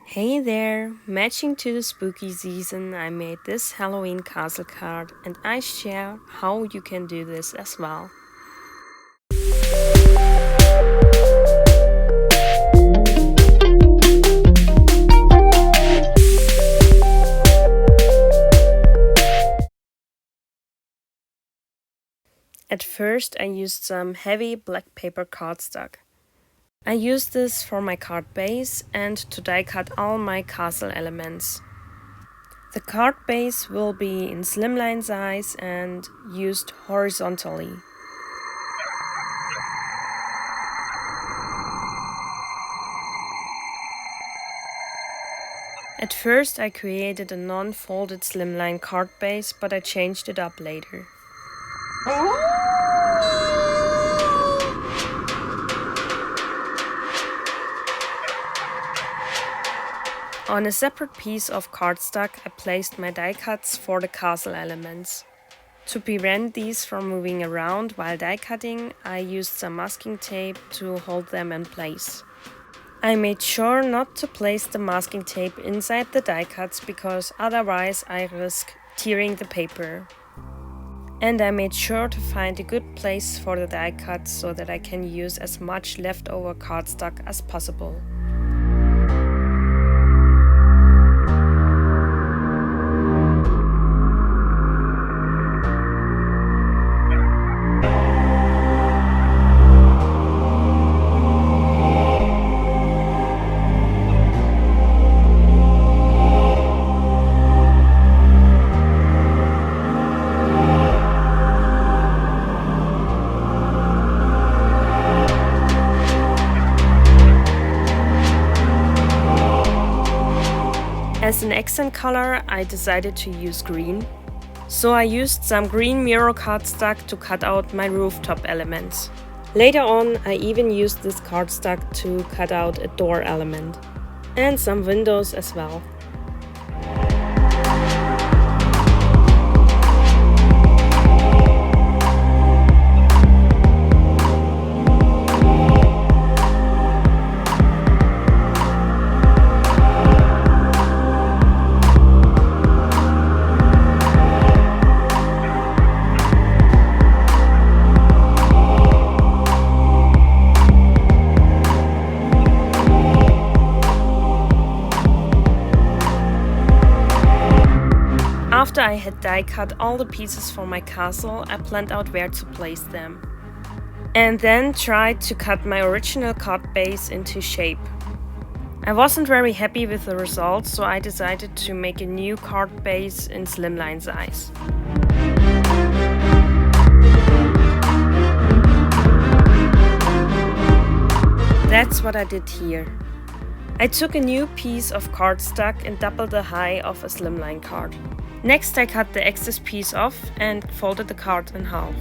Hey there! Matching to the spooky season, I made this Halloween castle card and I share how you can do this as well. At first, I used some heavy black paper cardstock. I used this for my card base and to die cut all my castle elements. The card base will be in slimline size and used horizontally. At first I created a non-folded slimline card base, but I changed it up later. On a separate piece of cardstock, I placed my die cuts for the castle elements. To prevent these from moving around while die cutting, I used some masking tape to hold them in place. I made sure not to place the masking tape inside the die cuts because otherwise I risk tearing the paper. And I made sure to find a good place for the die cuts so that I can use as much leftover cardstock as possible. As an accent color, I decided to use green. So I used some green mirror cardstock to cut out my rooftop elements. Later on, I even used this cardstock to cut out a door element. And some windows as well. After I had die cut all the pieces for my castle, I planned out where to place them. And then tried to cut my original card base into shape. I wasn't very happy with the results, so I decided to make a new card base in slimline size. That's what I did here. I took a new piece of cardstock and doubled the height of a slimline card. Next, I cut the excess piece off and folded the card in half.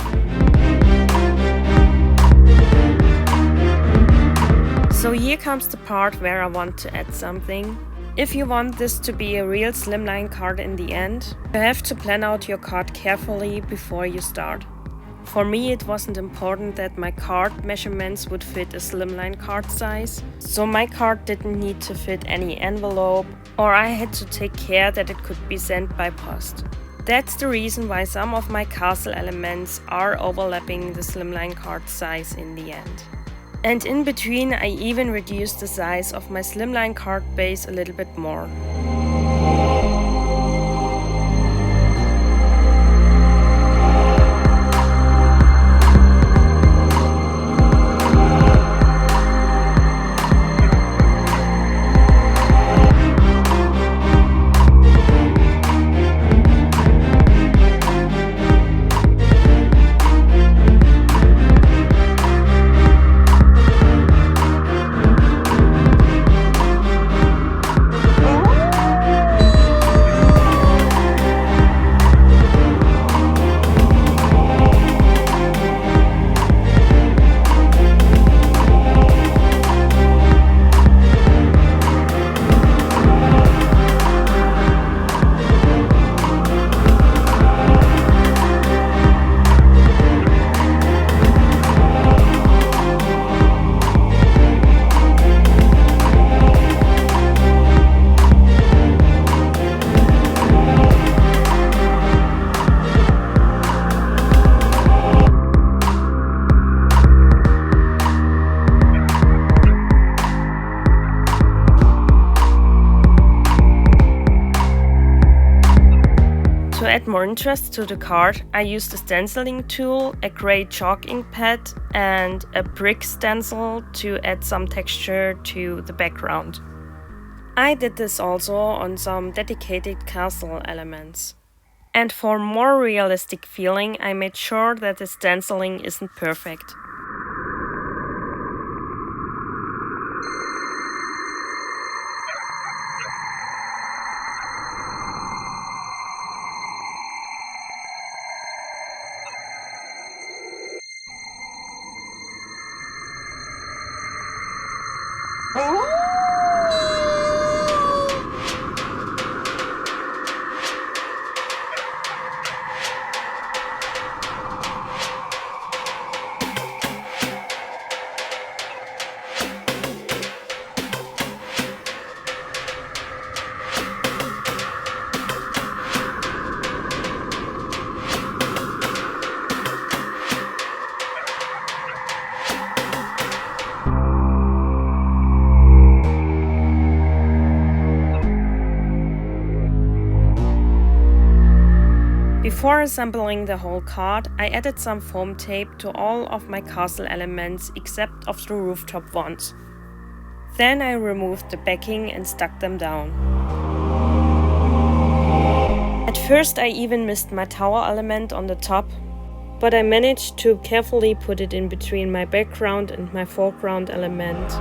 So here comes the part where I want to add something. If you want this to be a real slimline card in the end, you have to plan out your card carefully before you start. For me, it wasn't important that my card measurements would fit a slimline card size, so my card didn't need to fit any envelope, or I had to take care that it could be sent by post. That's the reason why some of my castle elements are overlapping the slimline card size in the end. And in between, I even reduced the size of my slimline card base a little bit more. add more interest to the card, I used a stenciling tool, a gray chalk ink pad, and a brick stencil to add some texture to the background. I did this also on some dedicated castle elements. And for more realistic feeling, I made sure that the stenciling isn't perfect. Before assembling the whole card, I added some foam tape to all of my castle elements except of the rooftop ones. Then I removed the backing and stuck them down. At first I even missed my tower element on the top, but I managed to carefully put it in between my background and my foreground element.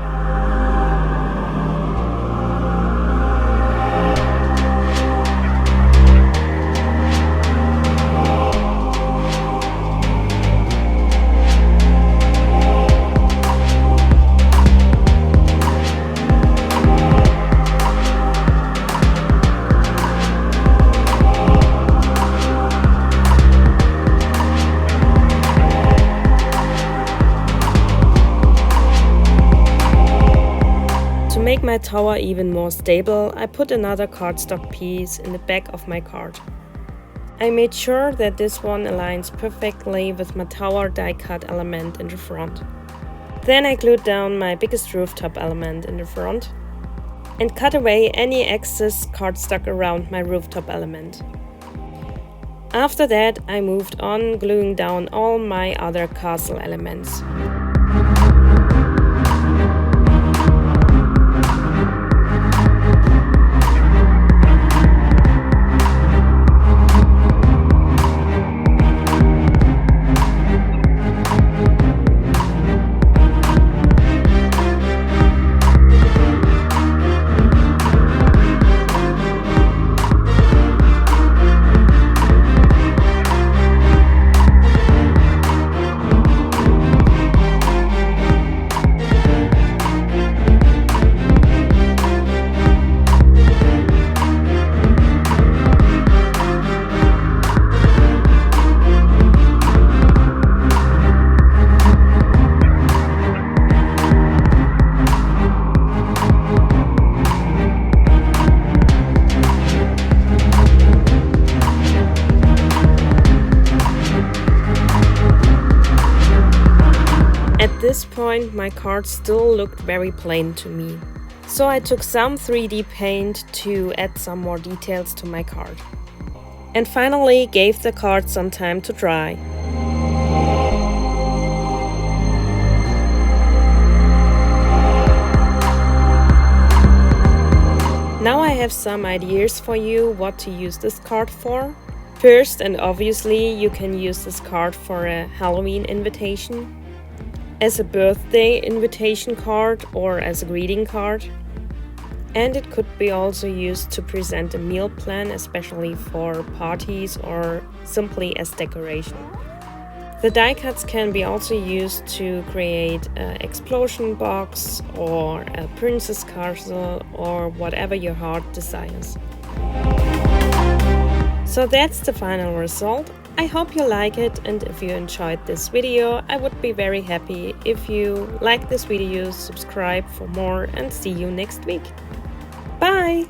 To make my tower even more stable, I put another cardstock piece in the back of my card. I made sure that this one aligns perfectly with my tower die cut element in the front. Then I glued down my biggest rooftop element in the front and cut away any excess cardstock around my rooftop element. After that, I moved on gluing down all my other castle elements. At this point, my card still looked very plain to me. So I took some 3D paint to add some more details to my card. And finally gave the card some time to dry. Now I have some ideas for you what to use this card for. First, and obviously, you can use this card for a Halloween invitation, as a birthday invitation card, or as a greeting card. And it could be also used to present a meal plan, especially for parties or simply as decoration. The die cuts can be also used to create an explosion box or a princess castle or whatever your heart desires. So that's the final result. I hope you like it, and if you enjoyed this video, I would be very happy if you like this video, subscribe for more, and see you next week. Bye!